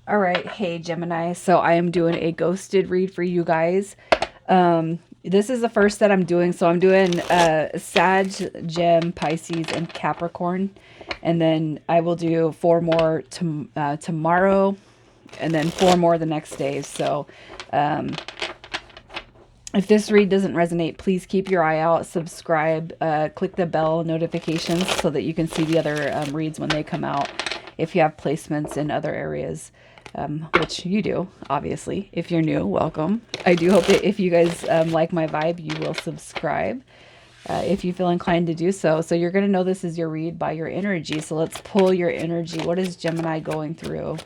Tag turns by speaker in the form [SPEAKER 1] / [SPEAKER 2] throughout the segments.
[SPEAKER 1] All right, hey Gemini. So I am doing a ghosted read for you guys. This is the first that I'm doing. So I'm doing Sag, Gem, Pisces, and Capricorn, and then I will do four more tomorrow, and then four more the next day. So if this read doesn't resonate, please keep your eye out, subscribe, click the bell notifications so that you can see the other reads when they come out. If you have placements in other areas, which you do, obviously. If you're new, welcome. I do hope that if you guys like my vibe, you will subscribe if you feel inclined to do so. So you're going to know this is your read by your energy. So let's pull your energy. What is Gemini going through?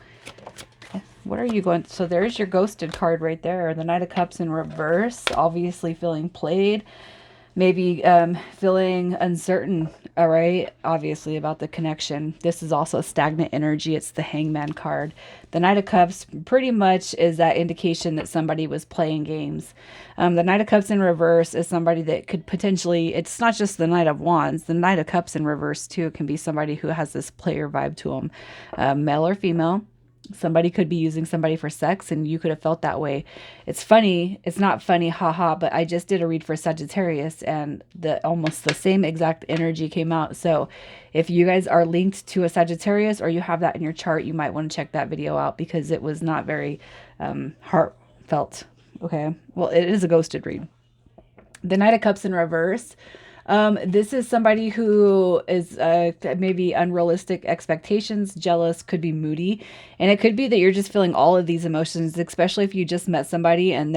[SPEAKER 1] What are you going? So there's your ghosted card right there. The Knight of Cups in reverse, obviously feeling played, maybe feeling uncertain, all right, obviously about the connection. This is also stagnant energy. It's the Hangman card. The Knight of Cups pretty much is that indication that somebody was playing games. The Knight of Cups in reverse is somebody that could potentially, it's not just the Knight of Wands. The Knight of Cups in reverse too can be somebody who has this player vibe to them, male or female. Somebody could be using somebody for sex and you could have felt that way. It's funny. It's not funny, haha, but I just did a read for Sagittarius and the almost the same exact energy came out. So if you guys are linked to a Sagittarius or you have that in your chart, you might want to check that video out because it was not very heartfelt. Okay. Well, it is a ghosted read. The Knight of Cups in reverse. This is somebody who is maybe unrealistic expectations, jealous, could be moody, and it could be that you're just feeling all of these emotions, especially if you just met somebody and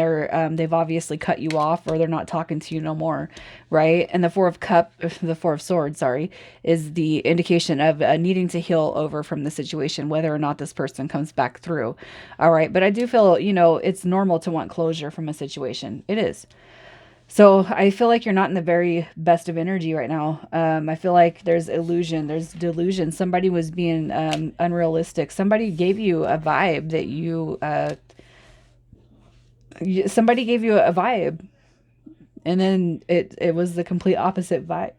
[SPEAKER 1] they've obviously cut you off or they're not talking to you no more, right? And the Four of Swords, sorry, is the indication of needing to heal over from the situation, whether or not this person comes back through. All right, but I do feel it's normal to want closure from a situation. It is. So I feel like you're not in the very best of energy right now. I feel like there's illusion, there's delusion. Somebody was being unrealistic. Somebody gave you a vibe that somebody gave you a vibe, and then it was the complete opposite vibe.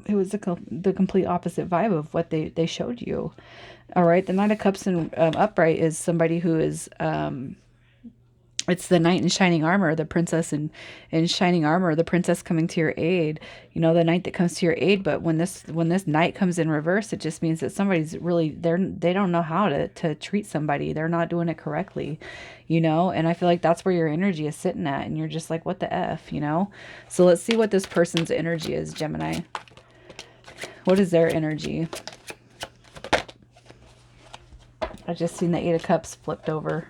[SPEAKER 1] It was the complete opposite vibe of what they showed you. All right, the Knight of Cups in upright is somebody who is it's the knight in shining armor, the princess in shining armor, the princess coming to your aid. The knight that comes to your aid. But when this knight comes in reverse, it just means that somebody's really they don't know how to treat somebody. They're not doing it correctly. And I feel like that's where your energy is sitting at, and you're just like, what the f. So let's see what this person's energy is, Gemini. What is their energy? I just seen the Eight of Cups flipped over.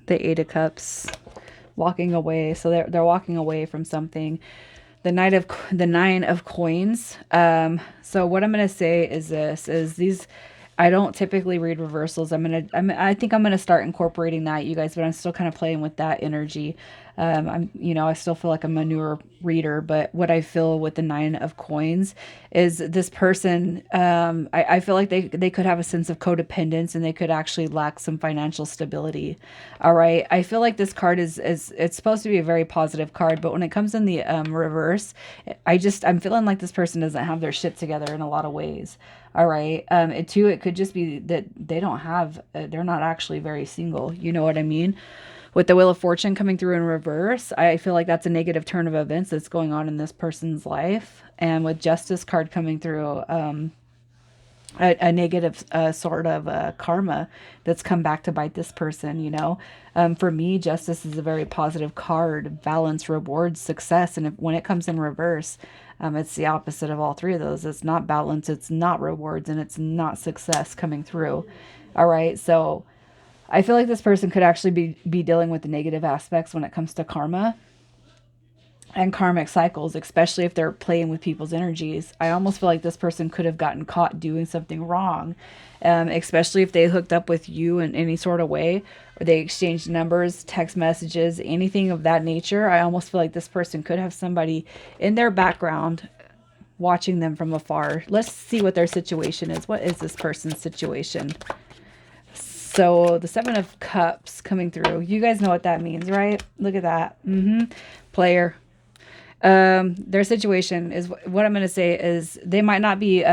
[SPEAKER 1] The Eight of Cups, walking away. So they're walking away from something. The Nine of Coins. So what I'm gonna say is this: is these. I don't typically read reversals. I think I'm gonna start incorporating that, you guys, but I'm still kind of playing with that energy. I still feel like I'm a newer reader, but what I feel with the Nine of Coins is this person, I feel like they could have a sense of codependence and they could actually lack some financial stability. All right. I feel like this card is it's supposed to be a very positive card, but when it comes in the reverse, I'm feeling like this person doesn't have their shit together in a lot of ways. All right. It could just be that they're not actually very single. You know what I mean? With the Wheel of Fortune coming through in reverse, I feel like that's a negative turn of events that's going on in this person's life. And with Justice card coming through, a negative sort of karma that's come back to bite this person. For me, Justice is a very positive card: balance, rewards, success. And when it comes in reverse, it's the opposite of all three of those. It's not balance, it's not rewards, and it's not success coming through. All right, so I feel like this person could actually be dealing with the negative aspects when it comes to karma and karmic cycles, especially if they're playing with people's energies. I almost feel like this person could have gotten caught doing something wrong, especially if they hooked up with you in any sort of way, or they exchanged numbers, text messages, anything of that nature. I almost feel like this person could have somebody in their background watching them from afar. Let's see what their situation is. What is this person's situation? So the Seven of Cups coming through. You guys know what that means, right? Look at that. Player. Their situation is what I'm going to say is they might not be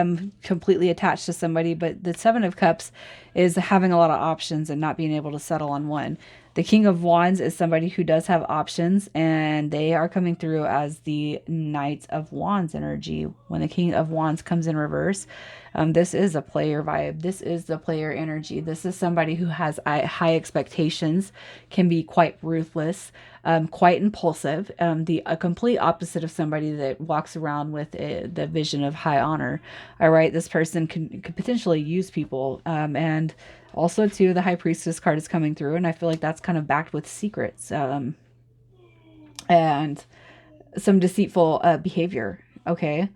[SPEAKER 1] completely attached to somebody, but the Seven of Cups is having a lot of options and not being able to settle on one. The King of Wands is somebody who does have options, and they are coming through as the Knight of Wands energy. When the King of Wands comes in reverse, this is a player vibe. This is the player energy. This is somebody who has high expectations, can be quite ruthless, quite impulsive, a complete opposite of somebody that walks around with the vision of high honor. All right, this person could potentially use people, and also too, the High Priestess card is coming through, and I feel like that's kind of backed with secrets, and some deceitful behavior. Okay.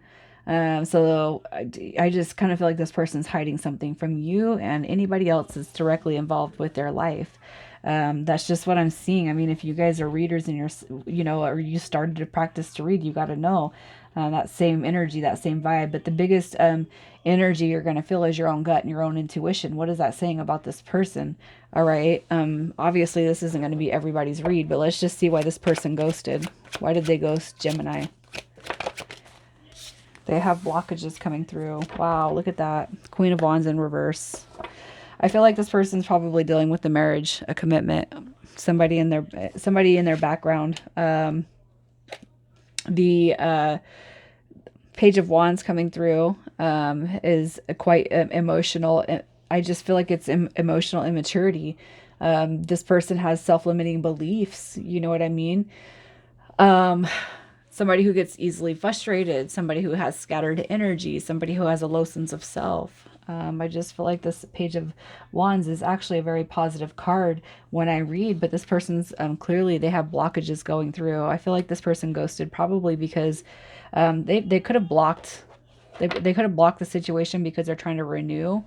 [SPEAKER 1] So I just kind of feel like this person's hiding something from you and anybody else that's directly involved with their life. That's just what I'm seeing. I mean, if you guys are readers and or you started to practice to read, you got to know that same energy, that same vibe. But the biggest energy you're going to feel is your own gut and your own intuition. What is that saying about this person? All right. Obviously, this isn't going to be everybody's read, but let's just see why this person ghosted. Why did they ghost Gemini? They have blockages coming through. Wow, look at that. Queen of Wands in reverse. I feel like this person's probably dealing with the marriage, a commitment, somebody in their background. The Page of Wands coming through is quite emotional. I just feel like it's emotional immaturity. This person has self-limiting beliefs. You know what I mean? Somebody who gets easily frustrated, somebody who has scattered energy, somebody who has a low sense of self. I just feel like this Page of Wands is actually a very positive card when I read, but this person's clearly they have blockages going through. I feel like this person ghosted probably because they could have blocked they could have blocked the situation because they're trying to renew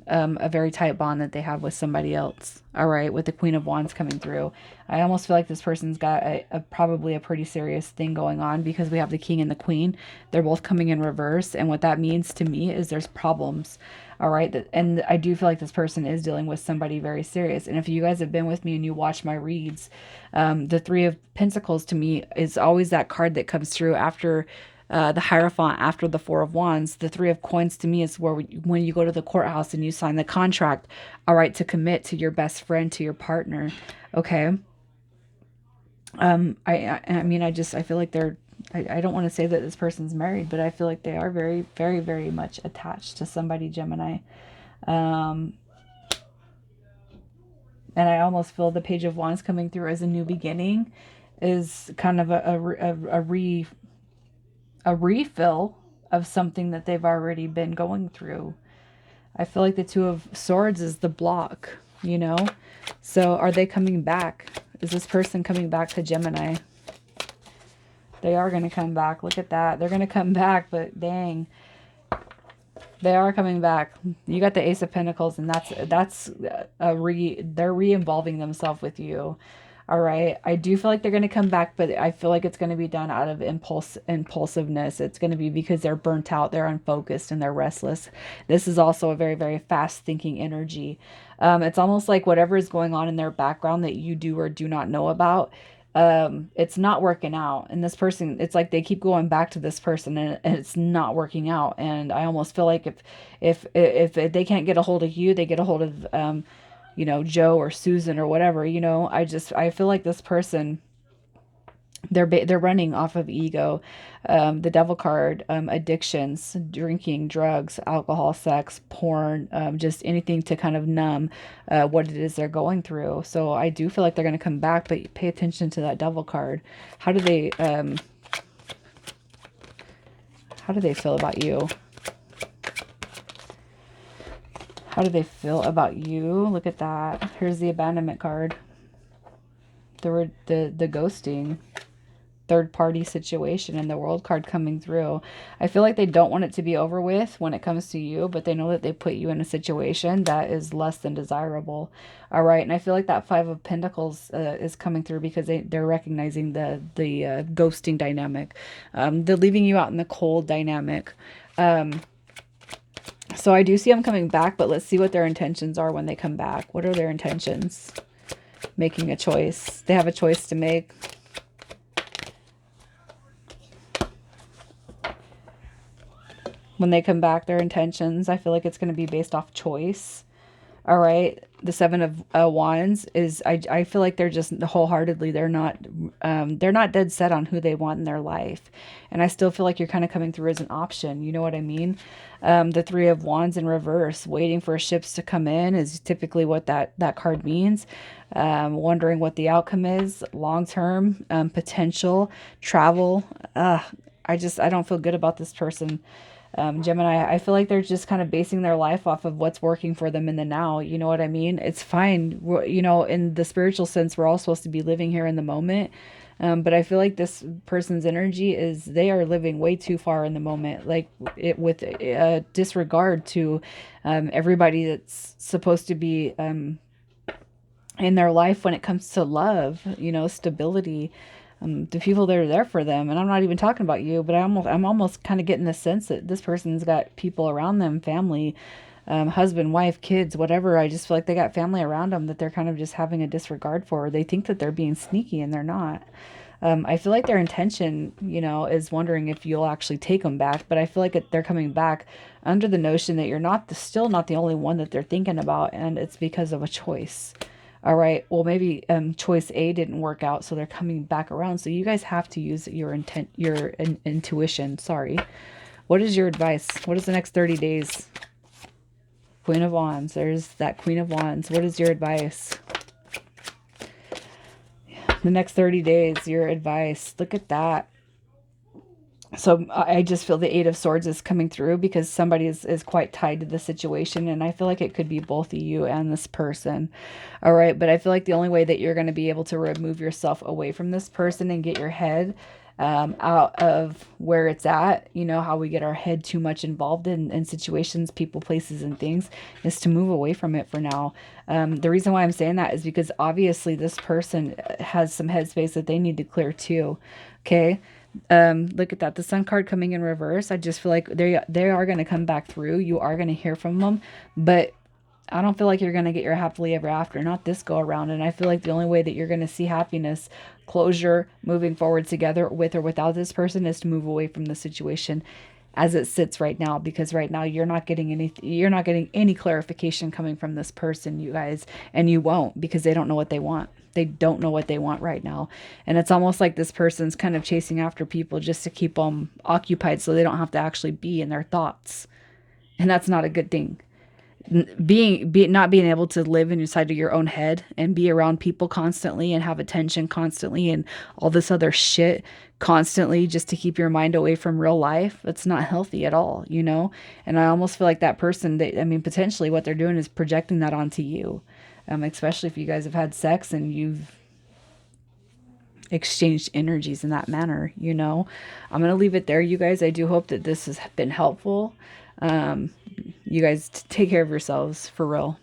[SPEAKER 1] a very tight bond that they have with somebody else. All right, with the Queen of Wands coming through. I almost feel like this person's got probably a pretty serious thing going on because we have the King and the Queen. They're both coming in reverse. And what that means to me is there's problems. All right. And I do feel like this person is dealing with somebody very serious. And if you guys have been with me and you watch my reads, the Three of Pentacles to me is always that card that comes through after the Hierophant, after the Four of Wands. The Three of Coins to me is where when you go to the courthouse and you sign the contract, all right, to commit to your best friend, to your partner. Okay. I mean, I feel like I don't want to say that this person's married, but I feel like they are very, very, very much attached to somebody, Gemini. And I almost feel the Page of Wands coming through as a new beginning is kind of a refill of something that they've already been going through. I feel like the Two of Swords is the block, you know? So are they coming back? Is this person coming back to Gemini? They are going to come back. Look at that. They're going to come back, but dang. They are coming back. You got the Ace of Pentacles, and they're re-involving themselves with you. All right. I do feel like they're going to come back, but I feel like it's going to be done out of impulsiveness. It's going to be because they're burnt out, they're unfocused, and they're restless. This is also a very, very fast thinking energy. It's almost like whatever is going on in their background that you do or do not know about, it's not working out. And this person, it's like they keep going back to this person and it's not working out. And I almost feel like if they can't get a hold of you, they get a hold of, Joe or Susan or whatever, I feel like this person, they're running off of ego. The Devil card, addictions, drinking, drugs, alcohol, sex, porn, just anything to kind of numb what it is they're going through. So I do feel like they're going to come back, but pay attention to that Devil card. How do they feel about you? How do they feel about you? Look at that. Here's the Abandonment card. The ghosting, third party situation, and the World card coming through. I feel like they don't want it to be over with when it comes to you, but they know that they put you in a situation that is less than desirable. All right. And I feel like that Five of Pentacles is coming through because they're recognizing the ghosting dynamic, the leaving you out in the cold dynamic. So I do see them coming back, but let's see what their intentions are when they come back. What are their intentions? Making a choice. They have a choice to make. when they come back, their intentions, I feel like it's going to be based off choice. All right. The Seven of Wands is, I feel like they're just wholeheartedly, they're not dead set on who they want in their life. And I still feel like you're kind of coming through as an option. You know what I mean? The Three of Wands in reverse, waiting for ships to come in is typically what that card means. Wondering what the outcome is, long term, potential, travel. I don't feel good about this person. Gemini, I feel like they're just kind of basing their life off of what's working for them in the now. You know what I mean? It's fine. You know, in the spiritual sense, we're all supposed to be living here in the moment. But I feel like this person's energy is they are living way too far in the moment, like it with disregard to everybody that's supposed to be in their life when it comes to love, you know, stability, the people that are there for them. And I'm not even talking about you, but I'm almost kind of getting the sense that this person's got people around them, family, husband, wife, kids, whatever. I just feel like they got family around them that they're kind of just having a disregard for. They think that they're being sneaky and they're not. I feel like their intention, you know, is wondering if you'll actually take them back. But I feel like they're coming back under the notion that you're still not the only one that they're thinking about. And it's because of a choice. All right. Well, maybe choice A didn't work out, so they're coming back around. So you guys have to use your intuition. Sorry. What is your advice? What is the next 30 days? Queen of Wands. There's that Queen of Wands. What is your advice? The next 30 days, your advice. Look at that. So I just feel the Eight of Swords is coming through because somebody is quite tied to the situation. And I feel like it could be both of you and this person. All right. But I feel like the only way that you're going to be able to remove yourself away from this person and get your head out of where it's at, you know, how we get our head too much involved in situations, people, places, and things, is to move away from it for now. The reason why I'm saying that is because obviously this person has some headspace that they need to clear too. Okay. Look at that, the Sun card coming in reverse. I just feel like they are going to come back through. You are going to hear from them, but I don't feel like you're going to get your happily ever after, not this go around. And I feel like the only way that you're going to see happiness, closure, moving forward together with or without this person is to move away from the situation as it sits right now, because right now you're not getting any clarification coming from this person, you guys, and you won't, because they don't know what they want. They don't know what they want right now. And it's almost like this person's kind of chasing after people just to keep them occupied so they don't have to actually be in their thoughts. And that's not a good thing. Not being able to live inside of your own head and be around people constantly and have attention constantly and all this other shit constantly just to keep your mind away from real life, it's not healthy at all, you know. And I almost feel like that person, potentially what they're doing is projecting that onto you, especially if you guys have had sex and you've exchanged energies in that manner, you know. I'm going to leave it there, you guys. I do hope that this has been helpful. You guys take care of yourselves, for real.